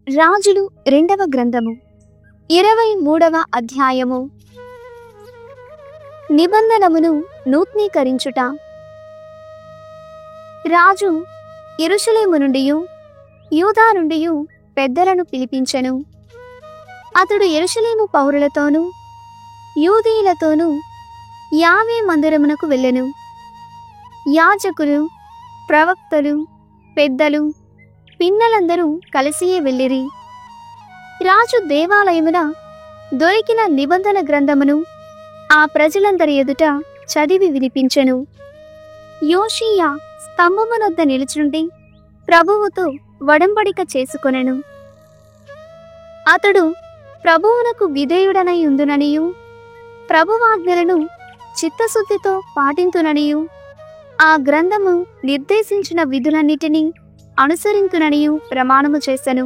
రాజులు రెండవ గ్రంథము 23వ అధ్యాయము. నిబంధనమును నూతనీకరించుట. రాజు యెరూషలేము నుండియు యూదా నుండియు పెద్దలను పిలిపించెను. అతడు యెరూషలేము పౌరులతోనూ యూదీయులతోనూ యావే మందిరమునకు వెళ్ళెను. యాజకులు, ప్రవక్తలు, పెద్దలు, పిన్నలందరూ కలిసియే వెళ్ళిరి. రాజు దేవాలయమున దొరికిన నిబంధన గ్రంథమును ఆ ప్రజలందరి ఎదుట చదివి వినిపించెను. యోషీయా స్తంభమునొద్ద నిలుచుండి ప్రభువుతో వడంబడిక చేసుకొనెను. అతడు ప్రభువునకు విధేయుడనై ఉందుననియు ప్రభువాజ్ఞలను చిత్తశుద్ధితో పాటింతుననియు ఆ గ్రంథము నిర్దేశించిన విధులన్నిటినీ అనుసరింతుననియు ప్రమాణము చేసెను.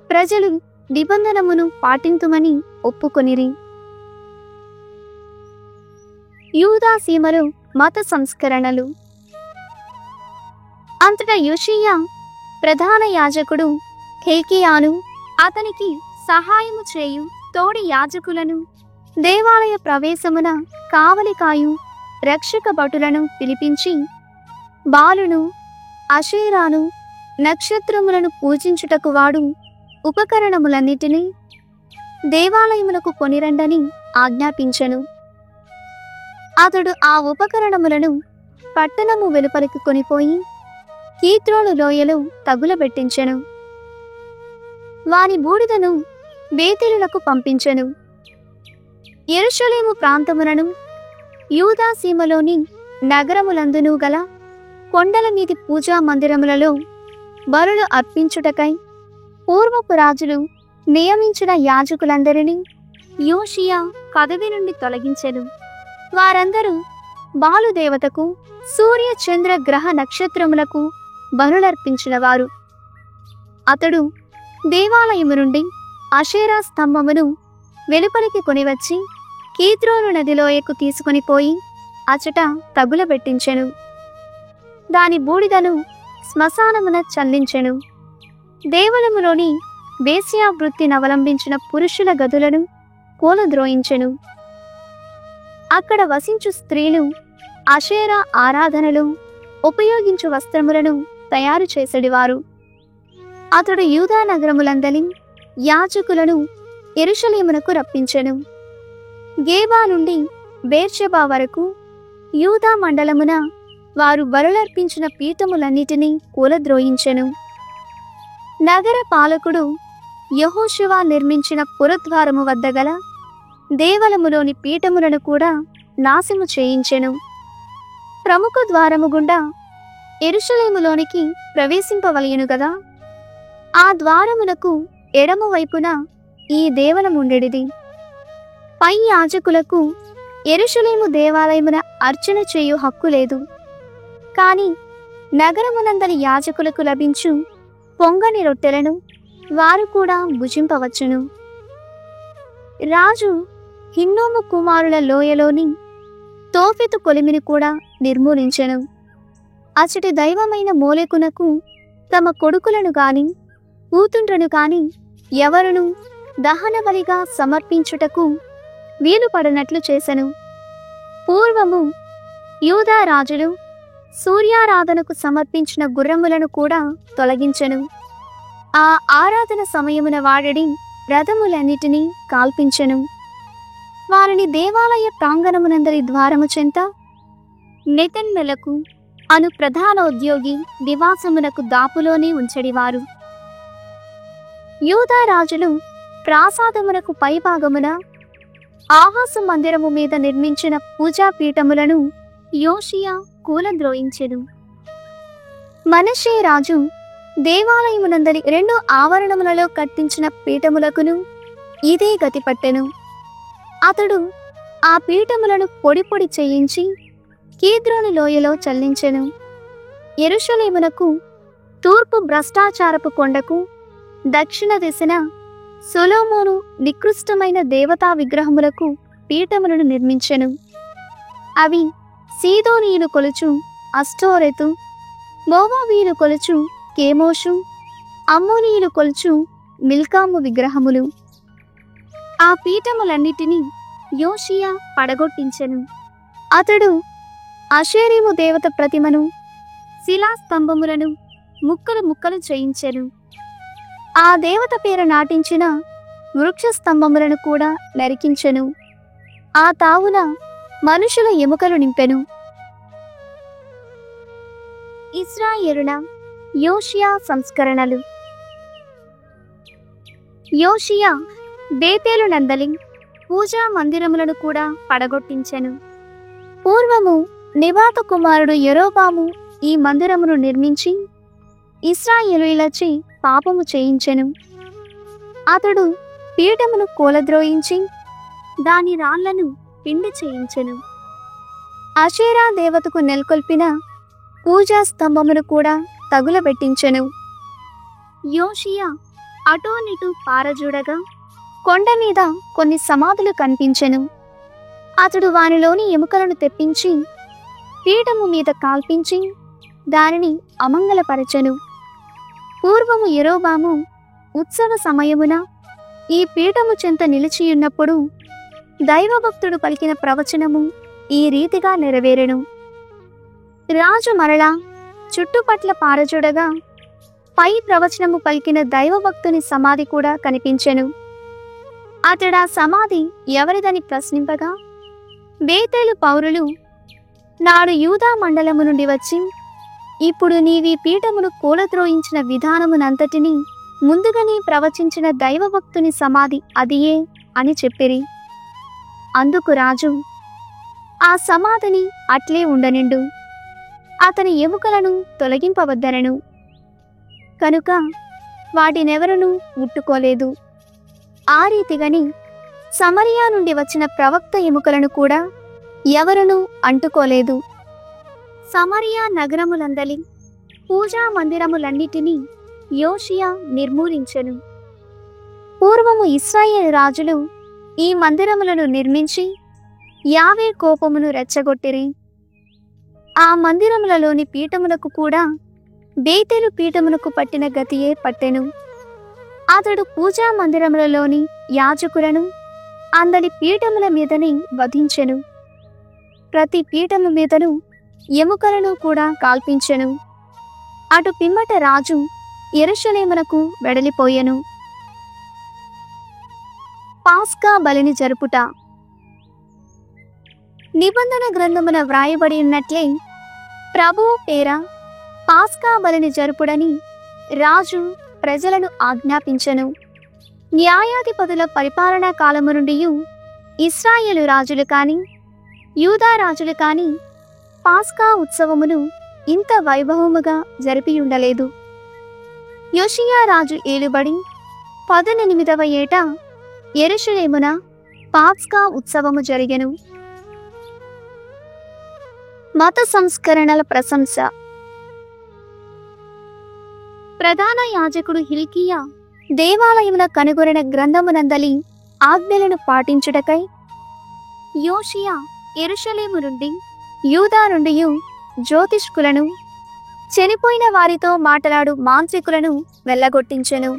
ప్రజలు నిబంధనమును పాటింతుమని ఒప్పుకొనిరి. యూదా సీమలో మత సంస్కరణలు. అంతటా యోషీయా ప్రధాన యాజకుడు హిల్కీయాను అతనికి సహాయము చేయు తోడి యాజకులను దేవాలయ ప్రవేశమున కావలికాయు రక్షక భటులను పిలిపించి బాలును అషేరాను నక్షత్రములను పూజించుటకు వాడు ఉపకరణములన్నిటినీ దేవాలయములకు కొనిరండని ఆజ్ఞాపించెను. అతడు ఆ ఉపకరణములను పట్టణము వెలుపలికి కొనిపోయి కీద్రోను లోయలో తగులబెట్టించెను. వాని బూడిదను బేతేలులకు పంపించెను. యెరూషలేము ప్రాంతములను యూదా సీమలోని నగరములందును గల కొండల మీది పూజా మందిరములలో బలులు అర్పించుటకై పూర్వపు రాజులు నియమించిన యాజకులందరినీ యోషీయా పదవి నుండి తొలగించెను. వారందరూ బాలుదేవతకు సూర్య చంద్ర గ్రహ నక్షత్రములకు బలులర్పించిన వారు. అతడు దేవాలయము నుండి అషేరా స్తంభమును వెలుపలికి కొనివచ్చి కీద్రోను నదిలోయకు తీసుకొని పోయి అచట తగులబెట్టించెను. దాని బూడిదను శ్మశానమున చల్లించెను. దేవాలయములోని వేశ్యావృత్తిని అవలంబించిన పురుషుల గదులను కూలద్రోయించెను. అక్కడ వసించు స్త్రీలు అషేరా ఆరాధనలు ఉపయోగించు వస్త్రములను తయారు చేసెడివారు. అతడు యూదా నగరములందలి యాజకులను యెరూషలేమునకు రప్పించెను. గేబా నుండి బేర్షెబా వరకు యూదా మండలమున వారు బలులర్పించిన పీఠములన్నిటినీ కూలద్రోయించెను. నగర పాలకుడు యెహోషువ నిర్మించిన పురద్వారము వద్ద గల దేవాలయములోని పీఠములను కూడా నాశము చేయించెను. ప్రముఖ ద్వారము గుండా యెరూషలేములోనికి ప్రవేశింపవలయను గదా. ఆ ద్వారమునకు ఎడమ వైపున ఈ దేవాలయముండెడిది. పై యాజకులకు యెరూషలేము దేవాలయమున అర్చన చేయు హక్కు లేదు. కాని నగరమునందలి యాజకులకు లభించు పొంగని రొట్టెలను వారు కూడా భుజింపవచ్చును. రాజు హిన్నోము కుమారుల లోయలోని తోఫెతు కొలిమిని కూడా నిర్మూలించెను. అచటి దైవమైన మోలెకునకు తమ కొడుకులను గాని కూతుండ్రను కాని ఎవరును దహన బలిగా సమర్పించుటకు వీలు పడనట్లు చేసెను. పూర్వము యూదా రాజులు సూర్యారాధనకు సమర్పించిన గుర్రములను కూడా తొలగించెను. ఆ ఆరాధన సమయమున వాడడి రథములన్నిటినీ కాల్పించెను. వారిని దేవాలయ ప్రాంగణమునందరి ద్వారము చెంత నెతన్మెలకు అను ప్రధాన ఉద్యోగి నివాసమునకు దాపులోనే ఉంచెడివారు. యూదా రాజులు ప్రాసాదమునకు పైభాగమున ఆహాసు మందిరము మీద నిర్మించిన పూజాపీఠములను యోషీయా కూలద్రోయించెను. మనష్షే రాజు దేవాలయమునందరి 2 ఆవరణములలో కట్టించిన పీఠములకును ఇదే గతి పట్టెను. అతడు ఆ పీఠములను పొడి పొడి చేయించి కీద్రోను లోయలో చల్లించెను. యెరూషలేమునకు తూర్పు భ్రష్టాచారపు కొండకు దక్షిణ దిశన సొలొమోను నికృష్టమైన దేవతా విగ్రహములకు పీఠములను నిర్మించెను. అవి సీదోనీయులు కొలుచు అష్టోరెతు, మోవాబీయులు కొలుచు కేమోషు, అమ్మోనీయులు కొల్చు మిల్కాము విగ్రహములు. ఆ పీఠములన్నిటినీ యోషియా పడగొట్టించెను. అతడు అషేరీము దేవత ప్రతిమను, శిలాస్తంభములను ముక్కలు ముక్కలు చేయించెను. ఆ దేవత పేరు నాటించిన వృక్ష స్తంభములను కూడా నరికించెను. ఆ తావున మనుషుల ఎముకలు నింపెను. ఇశ్రాయేలుల యోషియా సంస్కరణలు. యోషియా బేతేలు నందలి పూజా మందిరములను కూడా పడగొట్టించెను. పూర్వము నెబాతు కుమారుడు యెరోబాము ఈ మందిరమును నిర్మించి ఇశ్రాయేలీయులచే పాపము చేయించెను. అతడు పీఠమును కూలద్రోయించి దాని రాళ్లను పిండి చేయించెను. అషేరా దేవతకు నెలకొల్పిన పూజా స్తంభమును కూడా తగులబెట్టించెను. యోషియా అటోనిటు పారజూడగా కొండ మీద కొన్ని సమాధులు కనిపించెను. అతడు వానిలోని ఎముకలను తెప్పించి పీఠము మీద కాల్పించి దానిని అమంగళపరచెను. పూర్వము యెరోబాము ఉత్సవ సమయమున ఈ పీఠము చెంత నిలిచియున్నప్పుడు దైవభక్తుడు పలికిన ప్రవచనము ఈ రీతిగా నెరవేరెను. రాజు మరలా చుట్టుపట్ల పారజూడగా పై ప్రవచనము పలికిన దైవభక్తుని సమాధి కూడా కనిపించెను. అతడా సమాధి ఎవరిదని ప్రశ్నింపగా బేతేలు పౌరులు, నాడు యూదా మండలము నుండి వచ్చి ఇప్పుడు నీవి పీఠమును కూలద్రోయించిన విధానమునంతటినీ ముందుగానే ప్రవచించిన దైవభక్తుని సమాధి అదియే అని చెప్పిరి. అందుకు రాజు, ఆ సమాధిని అట్లే ఉండనిండు, అతని ఎముకలను తొలగింపవద్దనెను. కనుక వాటినెవరునూ ముట్టుకోలేదు. ఆ రీతిగాని సమరియా నుండి వచ్చిన ప్రవక్త ఎముకలను కూడా ఎవరునూ అంటుకోలేదు. సమరియా నగరములందలి పూజా మందిరములన్నిటినీ యోషియా నిర్మూలించెను. పూర్వము ఇశ్రాయేలు రాజులు ఈ మందిరములను నిర్మించి యావే కోపమును రెచ్చగొట్టిరి. ఆ మందిరములలోని పీఠములకు కూడా బేతేలు పీఠమునకు పట్టిన గతియే పట్టెను. అతడు పూజా మందిరములలోని యాజకులను అందరి పీఠముల మీదని వధించెను. ప్రతి పీఠము మీదను ఎముకలను కూడా కాల్పించెను. అటు పిమ్మట రాజు యెరూషలేమునకు వెడలిపోయెను. పాస్కా బలిని జరుపుట. నిబంధన గ్రంథమున వ్రాయబడి ఉన్నట్లే ప్రభువు పేర పాస్కా బలిని జరుపుడని రాజు ప్రజలను ఆజ్ఞాపించెను. న్యాయాధిపతుల పరిపాలనా కాలము నుండి ఇశ్రాయేలు రాజులు కాని యూదా రాజులు కాని పాస్కా ఉత్సవమును ఇంత వైభవముగా జరిపియుండలేదు. యోషియా రాజు ఏలుబడి 18వ ఏట యెరూషలేమున పాస్కా ఉత్సవము జరిగెను. మత సంస్కరణల ప్రశంస. ప్రధాన యాజకుడు హిల్కీయా దేవాలయమున కనుగొనిన గ్రంథమునందలి ఆజ్ఞలను పాటించుటకై యోషియా యెరూషలేము నుండి యూదా నుండి జ్యోతిష్కులను, చనిపోయిన వారితో మాట్లాడు మాంత్రికులను వెళ్ళగొట్టించెను.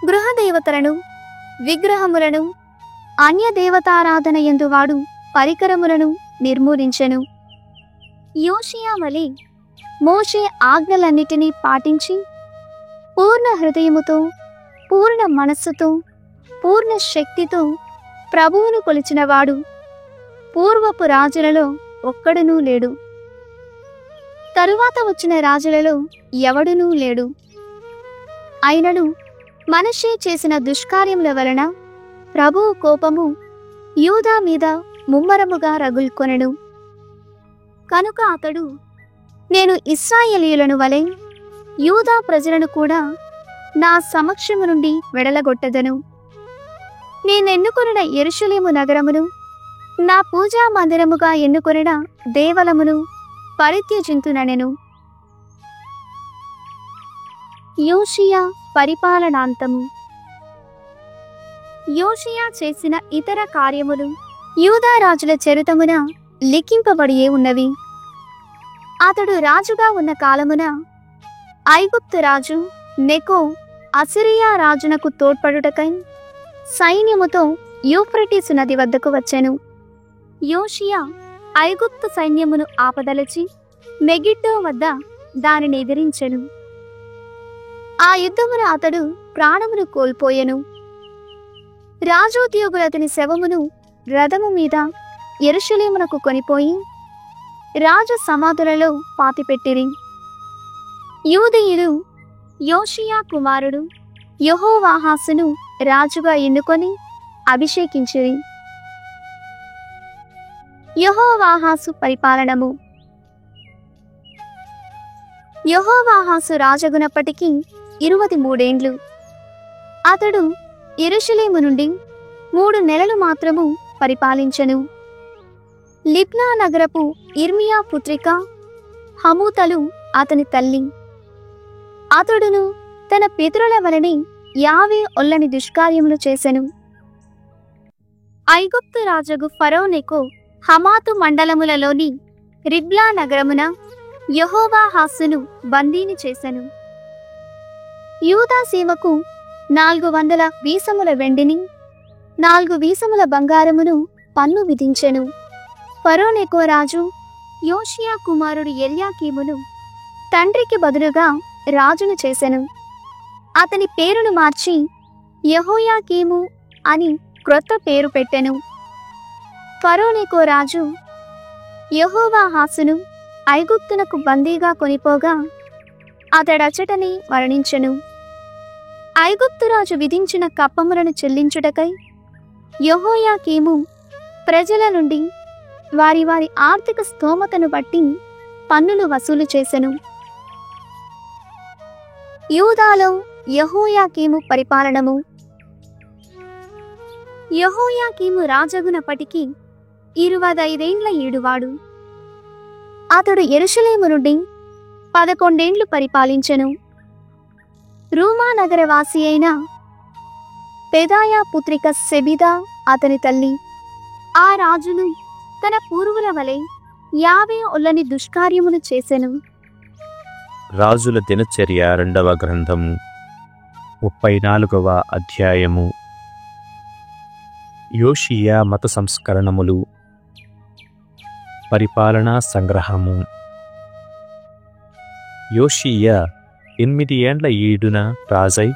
గృహదేవతలను, విగ్రహములను, అన్యదేవతారాధన యందువాడు పరికరములను నిర్మూలించెను. యోషియా వలె మోషే ఆజ్ఞలన్నిటినీ పాటించి పూర్ణ హృదయముతో, పూర్ణ మనస్సుతో, పూర్ణ శక్తితో ప్రభువును కొలిచినవాడు పూర్వపు రాజులలో ఒక్కడునూ లేడు. తరువాత వచ్చిన రాజులలో ఎవడునూ లేడు. అయినను మనష్షే చేసిన దుష్కార్యముల వలన ప్రభువు కోపము యూదా మీద ముమ్మరముగా రగుల్కొనెను. కనుక అతడు, నేను ఇశ్రాయేలీయులను వలె యూదా ప్రజలను కూడా నా సమక్షము నుండి వెడలగొట్టెదను. నేనెన్నుకొనిన యెరూషలేము నగరమును, నా పూజా మందిరముగా ఎన్నుకొనిన దేవలమును పరిత్యజింతుననెను. యోషియా పరిపాలనాంతము. యోషియా చేసిన ఇతర కార్యములు యూదా రాజుల చరితమున లిఖింపబడియే ఉన్నవి. అతడు రాజుగా ఉన్న కాలమున ఐగుప్తు రాజు నెకో అసిరియా రాజునకు తోడ్పడుటకై సైన్యముతో యూఫ్రటీసు నది వద్దకు వచ్చెను. యోషియా ఐగుప్తు సైన్యమును ఆపదలచి మెగిడ్డో వద్ద దానిని ఎదిరించెను. ఆ యుద్ధమున అతడు ప్రాణమును కోల్పోయెను. రాజోద్యోగులు అతని శవమును రథము మీద యెరూషలేమునకు కొనిపోయి రాజ సమాధులలో పాతిపెట్టిరి. యూదీయులు యోషియా కుమారుడు యెహోవాహాసును రాజుగా ఎన్నుకొని అభిషేకించిరి. యెహోవాహాసు పరిపాలనము. యెహోవాహాసు రాజగునప్పటికీ 23 ఏండ్లు. అతడు యెరూషలేము నుండి 3 నెలలు మాత్రము పరిపాలించెను. లిబ్నా నగరపు ఇర్మియా పుత్రిక హమూతలు అతని తల్లి. అతడును తన పితరుల వలనే యావే ఒల్లని దుష్కార్యములు చేసెను. ఐగుప్తు రాజగు ఫరో నెకో హమాతు మండలములలోని రిబ్లా నగరమున యెహోవాహాసును బందీని చేసెను. యూదా సీమకు 400 వీసముల వెండిని 4 వీసముల బంగారమును పన్ను విధించెను. ఫరో నెకో రాజు యోషియా కుమారుడు ఎల్యాకీమును తండ్రికి బదులుగా రాజును చేసెను. అతని పేరును మార్చి యెహోయాకీము అని క్రొత్త పేరు పెట్టెను. ఫరో నెకో రాజు యెహోవాహాసును ఐగుప్తునకు బందీగా కొనిపోగా అతడచ్చటనే మరణించెను. ఐగుప్తురాజు విధించిన కప్పములను చెల్లించుటకై యెహోయాకీము ప్రజల నుండి వారి వారి ఆర్థిక స్తోమతను బట్టి పన్నులు వసూలు చేసెను. యూదాలో యెహోయాకీము పరిపాలనము. యెహోయాకీము రాజగునప్పటికీ 25 ఏండ్ల ఈడువాడు. అతడు యెరూషలేము నుండి 11 ఏండ్లు పరిపాలించెను. రూమా నగరవాసి అయిన పెదాయా పుత్రిక సెబిదా అతని తల్లి. ఆ రాజును తన పూర్వుల వలె యావే ఒల్లని దుష్కార్యములు చేసెను. రాజుల దినచర్య 2వ గ్రంథము 34వ అధ్యాయము. యోషియా మత సంస్కరణములు. పరిపాలనా సంగ్రహము. యోషియా 8 ఏండ్ల ఈడున రాజై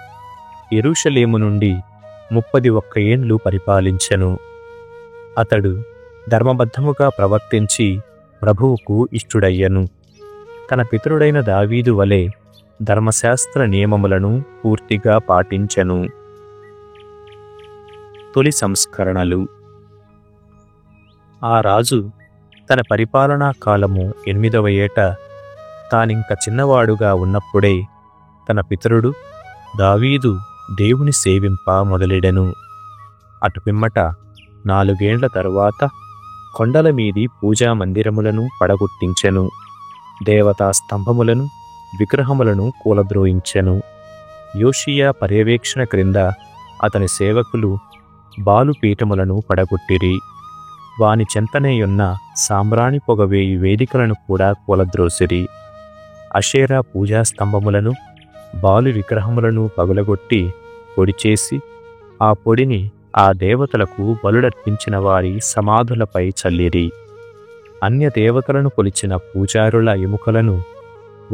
యెరూషలేము నుండి 31 ఏండ్లు పరిపాలించెను. అతడు ధర్మబద్ధముగా ప్రవర్తించి ప్రభువుకు ఇష్టుడయ్యను. తన పితరుడైన దావీదు వలె ధర్మశాస్త్ర నియమములను పూర్తిగా పాటించెను. తొలి సంస్కరణలు. ఆ రాజు తన పరిపాలనా కాలము 8వ ఏట తానింక చిన్నవాడుగా ఉన్నప్పుడే తన పితరుడు దావీదు దేవుని సేవింప మొదలెడెను. అటు పిమ్మట 4 ఏండ్ల తరువాత కొండల మీది పూజా మందిరములను పడగొట్టించెను. దేవతా స్తంభములను విగ్రహములను కూలద్రోయించెను. యోషియా పర్యవేక్షణ క్రింద అతని సేవకులు బాలుపీఠములను పడగొట్టిరి. వాని చెంతనేయున్న సాంబ్రాణి పొగవేయి వేదికలను కూడా కూలద్రోసిరి. అషేరా పూజా స్తంభములను బాలు విగ్రహములను పగులగొట్టి పొడిచేసి ఆ పొడిని ఆ దేవతలకు బలుడర్పించిన వారి సమాధులపై చల్లిరి. అన్య దేవతలను కొలిచిన పూజారుల ఎముకలను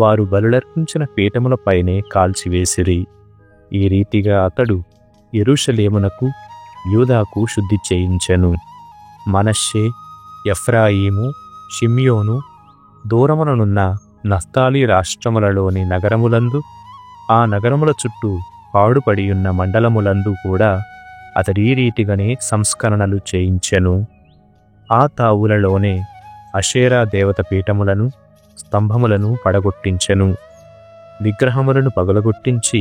వారు బలుడర్పించిన పీఠములపైనే కాల్చివేసిరి. ఈ రీతిగా అతడు యెరూషలేమునకు యూదాకు శుద్ధి చేయించెను. మనష్షే, ఎఫ్రాయిము, షిమ్యోను, దూరముననున్న నఫ్తాలి రాష్ట్రములలోని నగరములందు ఆ నగరముల చుట్టూ పాడుపడియున్న మండలములందు కూడా అతడీ రీతిగానే సంస్కరణలు చేయించెను. ఆ తావులలోనే అషేరా దేవత పీఠములను స్తంభములను పడగొట్టించెను. విగ్రహములను పగలగొట్టించి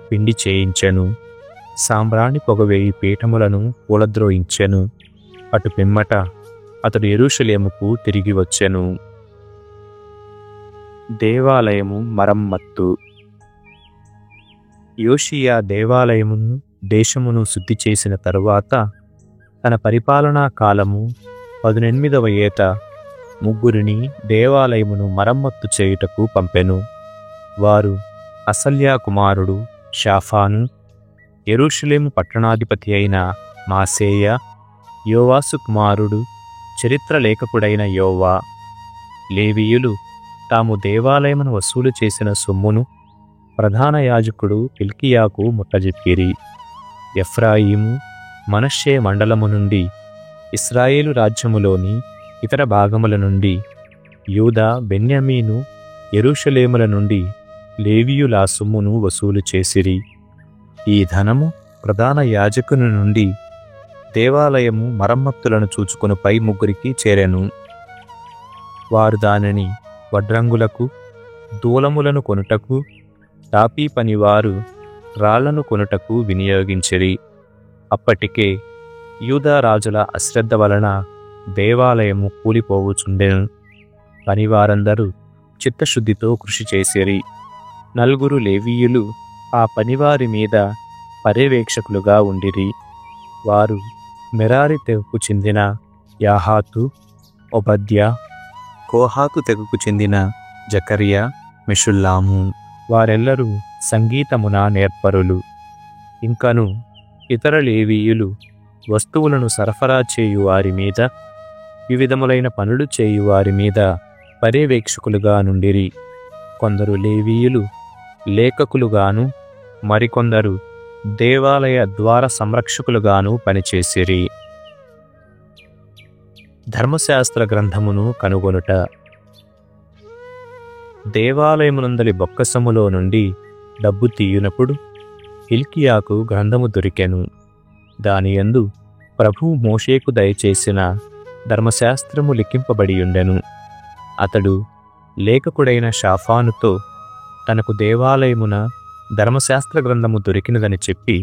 పిండి చేయించెను. సాంబ్రాణి పొగవేయి పీఠములను కూలద్రోయించెను. అటు పిమ్మట అతడు యెరూషలేముకు తిరిగి వచ్చెను. దేవాలయము మరమ్మత్తు. యోషియా దేవాలయమును దేశమును శుద్ధి చేసిన తరువాత తన పరిపాలనా కాలము 18వ ఏట 3 దేవాలయమును మరమ్మత్తు చేయుటకు పంపెను. వారు అసల్యా కుమారుడు షాఫాను, యెరూషలేము పట్టణాధిపతి అయిన మాసేయ, యోవాసు కుమారుడు చరిత్ర లేఖకుడైన యోవా. లేవీయులు తాము దేవాలయమును వసూలు చేసిన సొమ్మును ప్రధాన యాజకుడు హిల్కీయాకు ముట్టజెప్పిరి. ఎఫ్రాయిము, మనష్షే మండలము నుండి, ఇశ్రాయేలు రాజ్యములోని ఇతర భాగముల నుండి, యూదా, బెన్యామీను, యెరూషలేముల నుండి లేవీయుల సొమ్మును వసూలు చేసిరి. ఈ ధనము ప్రధాన యాజకుని నుండి దేవాలయము మరమ్మతులను చూచుకుని పై ముగ్గురికి చేరెను. వారు దానిని వడ్రంగులకు, దూలములను కొనుటకు, టాపీ పనివారు రాళ్లను కొనుటకు వినియోగించిరి. అప్పటికే యూదా రాజుల అశ్రద్ధ వలన దేవాలయము కూలిపోవుచుండెను. పనివారందరూ చిత్తశుద్ధితో కృషి చేసిరి. 4 లేవీయులు ఆ పనివారి మీద పర్యవేక్షకులుగా ఉండిరి. వారు మెరారి తెగకు చెందిన యాహాతు, ఒబద్యా, కోహాతు తెగకు చెందిన జకరియా, మెషుల్లాము. వారెల్లరూ సంగీతమున నేర్పరులు. ఇంకను ఇతర లేవీయులు వస్తువులను సరఫరా చేయు వారి మీద, వివిధములైన పనులు చేయు వారి మీద పర్యవేక్షకులుగా నుండిరి. కొందరు లేవీయులు లేఖకులుగాను, మరికొందరు దేవాలయ ద్వార సంరక్షకులుగాను పనిచేసిరి. ధర్మశాస్త్ర గ్రంథమును కనుగొనుట. దేవాలయమునందలి బొక్కసములో నుండి డబ్బు తీయునప్పుడు హిల్కీయాకు గ్రంథము దొరికెను. దానియందు ప్రభువు మోషేకు దయచేసిన ధర్మశాస్త్రము లిఖింపబడియుండెను. అతడు లేఖకుడైన షాఫానుతో తనకు దేవాలయమున ధర్మశాస్త్ర గ్రంథము దొరికినదని చెప్పి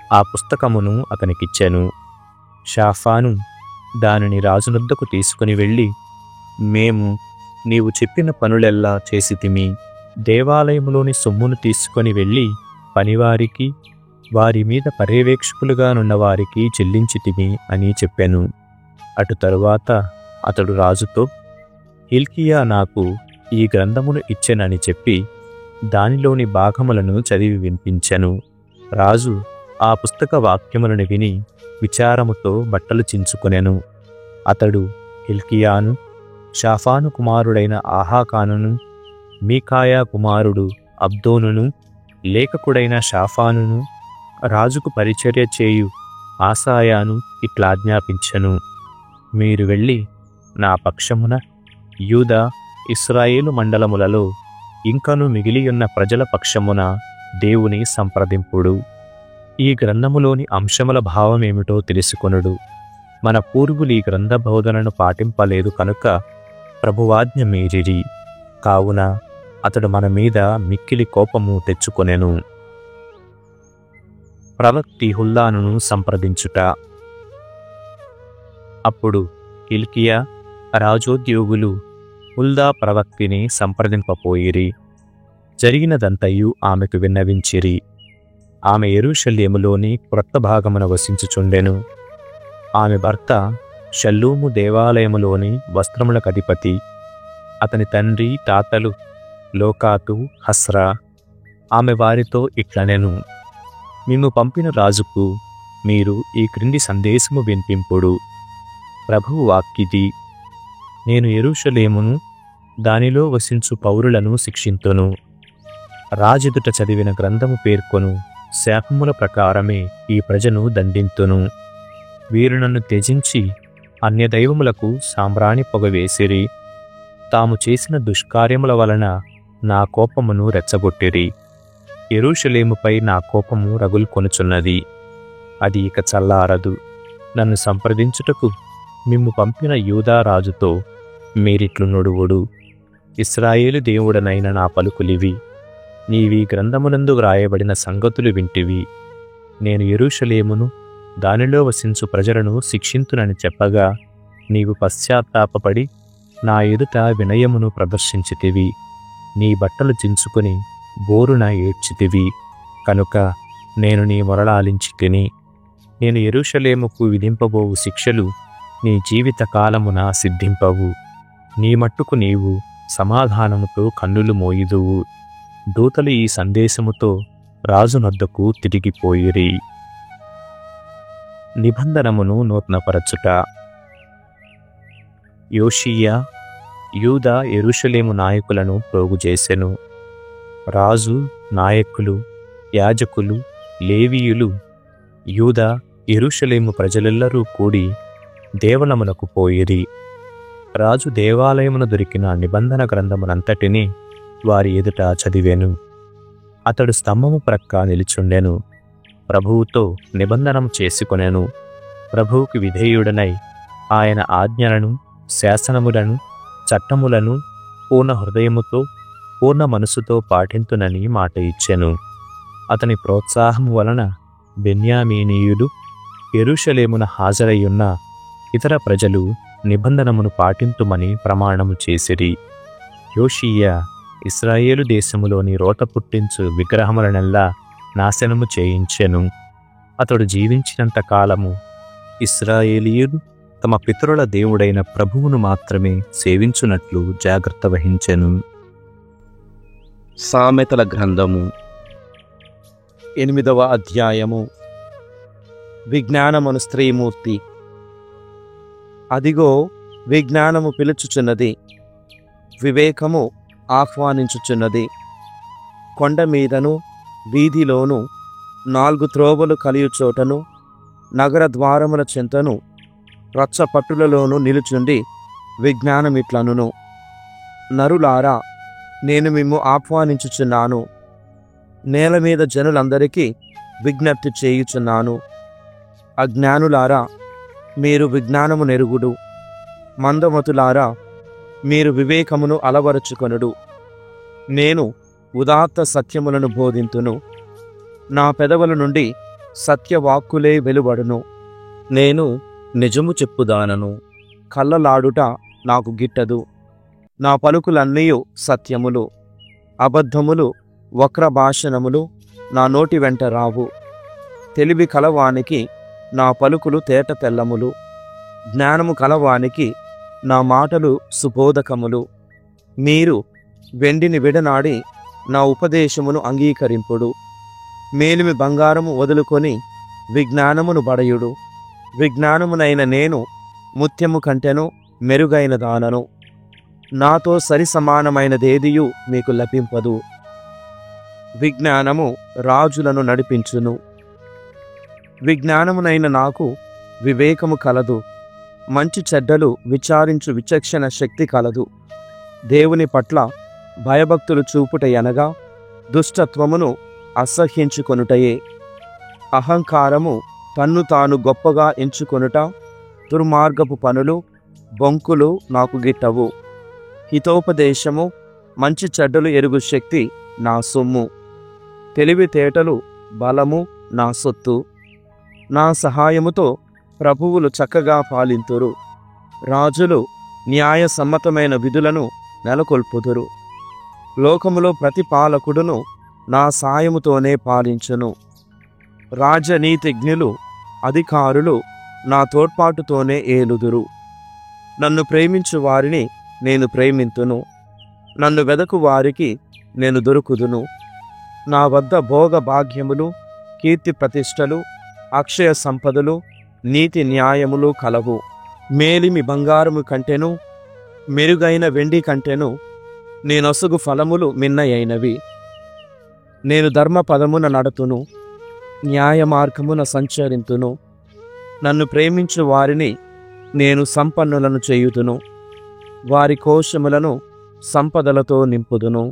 ఆ పుస్తకమును అతనికిచ్చెను. షాఫాను దానిని రాజునొద్దకు తీసుకుని వెళ్ళి, మేము నీవు చెప్పిన పనులెల్లా చేసితిమి. దేవాలయములోని సొమ్మును తీసుకొని వెళ్ళి పనివారికి, వారి మీద పర్యవేక్షకులుగా నున్నవారికి చెల్లించితిమి అని చెప్పెను. అటు తరువాత అతడు రాజుతో, హిల్కీయా నాకు ఈ గ్రంథమును ఇచ్చెనని చెప్పి దానిలోని భాగములను చదివి వినిపించెను. రాజు ఆ పుస్తక వాక్యములను విని విచారముతో బట్టలు చించుకొనెను. అతడు హిల్కీయాను, షాఫాను కుమారుడైన ఆహాకానును, మీకాయా కుమారుడు అబ్దోనును, లేఖకుడైన షాఫానును, రాజుకు పరిచర్య చేయు ఆసాయాను ఇట్లాజ్ఞాపించెను. మీరు వెళ్ళి నా పక్షమున యూదా, ఇశ్రాయేలు మండలములలో ఇంకను మిగిలియున్న ప్రజల పక్షమున దేవుని సంప్రదింపుడు. ఈ గ్రంథములోని అంశముల భావమేమిటో తెలుసుకొనుడు. మన పూర్వులు ఈ గ్రంథ బోధనను పాటింపలేదు కనుక ప్రభువాజ్ఞ మీరిరి. కావున అతడు మన మీద మిక్కిలి కోపము తెచ్చుకొనెను. ప్రవక్తి హుల్దానును సంప్రదించుట. అప్పుడు హిల్కీయా రాజోద్యోగులు హుల్దా ప్రవక్తిని సంప్రదింపపోయిరి. జరిగినదంతయు ఆమెకు విన్నవించిరి. ఆమె యెరూషలేములోని క్రొత్త భాగమున వసించుచుండెను. ఆమె భర్త షల్లూము దేవాలయములోని వస్త్రములకధిపతి. అతని తండ్రి తాతలు లోకాతు, హస్రా. ఆమె వారితో ఇట్లనెను, మిమ్ము పంపిన రాజుకు మీరు ఈ క్రింది సందేశము వినిపింపుడు. ప్రభువు వాక్కిది, నేను యెరూషలేమును, దానిలో వసించు పౌరులను శిక్షింతును. రాజెదుట చదివిన గ్రంథము పేర్కొను శాపముల ప్రకారమే ఈ ప్రజను దండింతును. వీరు నన్ను త్యజించి అన్యదైవములకు సాంబ్రాణి పొగవేసిరి. తాము చేసిన దుష్కార్యముల వలన నా కోపమును రెచ్చగొట్టిరి. యెరూషలేముపై నా కోపము రగులుకొనుచున్నది. అది ఇక చల్లారదు. నన్ను సంప్రదించుటకు మిమ్ము పంపిన యూదా రాజుతో మీరిట్లు నుడువుడు. ఇశ్రాయేలు దేవుడనైన నా పలుకులివి. నీవీ గ్రంథమునందు వ్రాయబడిన సంగతులు వింటివి. నేను యెరూషలేమును, దానిలో వసించు ప్రజలను శిక్షింతునని చెప్పగా నీవు పశ్చాత్తాపపడి నా ఎదుట వినయమును ప్రదర్శించితివి. నీ బట్టలు చించుకొని బోరున ఏడ్చితివి. కనుక నేను నీ మొరలాలించితిని. నేను యెరూషలేముకు విధింపబోవు శిక్షలు నీ జీవిత కాలమున సిద్ధింపవు. నీ మట్టుకు నీవు సమాధానముతో కన్నులు మోయుదువు. దూతలు ఈ సందేశముతో రాజునొద్దకు తిరిగిపోయిరి. నిబంధనమును నూతనపరచుట. యోషీయా యూదా యెరూషలేము నాయకులను ప్రోగుచేసెను. రాజు, నాయకులు, యాజకులు, లేవీయులు, యూదా యెరూషలేము ప్రజలెల్లరూ కూడి దేవాలయమునకు పోయిరి. రాజు దేవాలయమున దొరికిన నిబంధన గ్రంథమునంతటినీ వారి ఎదుట చదివెను. అతడు స్తంభము ప్రక్క నిలుచుండెను. ప్రభువుతో నిబంధనము చేసుకొనెను. ప్రభువుకి విధేయుడనై ఆయన ఆజ్ఞలను, శాసనములను, చట్టములను పూర్ణ హృదయముతో, పూర్ణ మనసుతో పాటింతునని మాట ఇచ్చెను. అతని ప్రోత్సాహము వలన బెన్యామీనీయులు, యెరూషలేమున హాజరయ్యున్న ఇతర ప్రజలు నిబంధనమును పాటింతుమని ప్రమాణము చేసిరి. యోషీయా ఇశ్రాయేలు దేశములోని రోత పుట్టించు విగ్రహములనెల్లా నాశనము చేయించెను. అతడు జీవించినంత కాలము ఇశ్రాయేలీయులు తమ పితరుల దేవుడైన ప్రభువును మాత్రమే సేవించునట్లు జాగ్రత్త వహించెను. సామెతల గ్రంథము 8వ అధ్యాయము. విజ్ఞానమును స్త్రీమూర్తి. అదిగో విజ్ఞానము పిలుచుచున్నది, వివేకము ఆహ్వానించుచున్నది. కొండ మీదను వీధిలోను 4 త్రోవలు కలియుచోటను నగర ద్వారముల చెంతను రచ్చపట్టులలోను నిలుచుండి విజ్ఞానమిట్లనును, నరులారా, నేను మిమ్ము ఆహ్వానించుచున్నాను. నేల మీద జనులందరికీ విజ్ఞప్తి చేయుచున్నాను. అజ్ఞానులారా, మీరు విజ్ఞానము నెరుగుడు. మందమతులారా, మీరు వివేకమును అలవరుచుకొనుడు. నేను ఉదాత్త సత్యములను బోధింతును. నా పెదవుల నుండి సత్యవాక్కులే వెలువడును. నేను నిజము చెప్పుదానను, కళ్ళలాడుట నాకు గిట్టదు. నా పలుకులన్నీయు సత్యములు. అబద్ధములు, వక్ర భాషణములు నా నోటి వెంట రావు. తెలివి కలవానికి నా పలుకులు తేట తెల్లములు. జ్ఞానము కలవానికి నా మాటలు సుబోధకములు. మీరు వెండిని విడనాడి నా ఉపదేశమును అంగీకరింపుడు. మేలిమి బంగారము వదులుకొని విజ్ఞానమును బడయుడు. విజ్ఞానమునైన నేను ముత్యము కంటెను మెరుగైన దానను. నాతో సరి సమానమైనదేదియు మీకు లభింపదు. విజ్ఞానము రాజులను నడిపించును. విజ్ఞానమునైన నాకు వివేకము కలదు. మంచి చెడ్డలు విచారించు విచక్షణ శక్తి కలదు. దేవుని పట్ల భయభక్తులు చూపుటయనగా దుష్టత్వమును అసహ్యించుకొనుటయే. అహంకారము తన్ను తాను గొప్పగా ఎంచుకొనుట, దుర్మార్గపు పనులు, బొంకులు నాకు గిట్టవు. హితోపదేశము, మంచి చెడ్డలు ఎరుగు శక్తి నా సొమ్ము. తెలివితేటలు, బలము నా సొత్తు. నా సహాయముతో ప్రభువులు చక్కగా పాలింతురు. రాజులు న్యాయసమ్మతమైన విధులను నెలకొల్పుదురు. లోకములో ప్రతి పాలకుడును నా సాయముతోనే పాలించును. రాజనీతిజ్ఞులు, అధికారులు నా తోడ్పాటుతోనే ఏలుదురు. నన్ను ప్రేమించు వారిని నేను ప్రేమింతును. నన్ను వెదకు వారికి నేను దొరుకుదును. నా వద్ద భోగ భాగ్యములు, కీర్తి ప్రతిష్టలు, అక్షయ సంపదలు, నీతి న్యాయములు కలవు. మేలిమి బంగారము కంటెను మెరుగైన వెండి కంటెను నేనొసగు ఫలములు మిన్నయైనవి. నేను ధర్మపదమున నడతును, న్యాయ మార్గమున సంచరింతును. నన్ను ప్రేమించు వారిని నేను సంపన్నులను చేయుదును. వారి కోశములను సంపదలతో నింపుదును.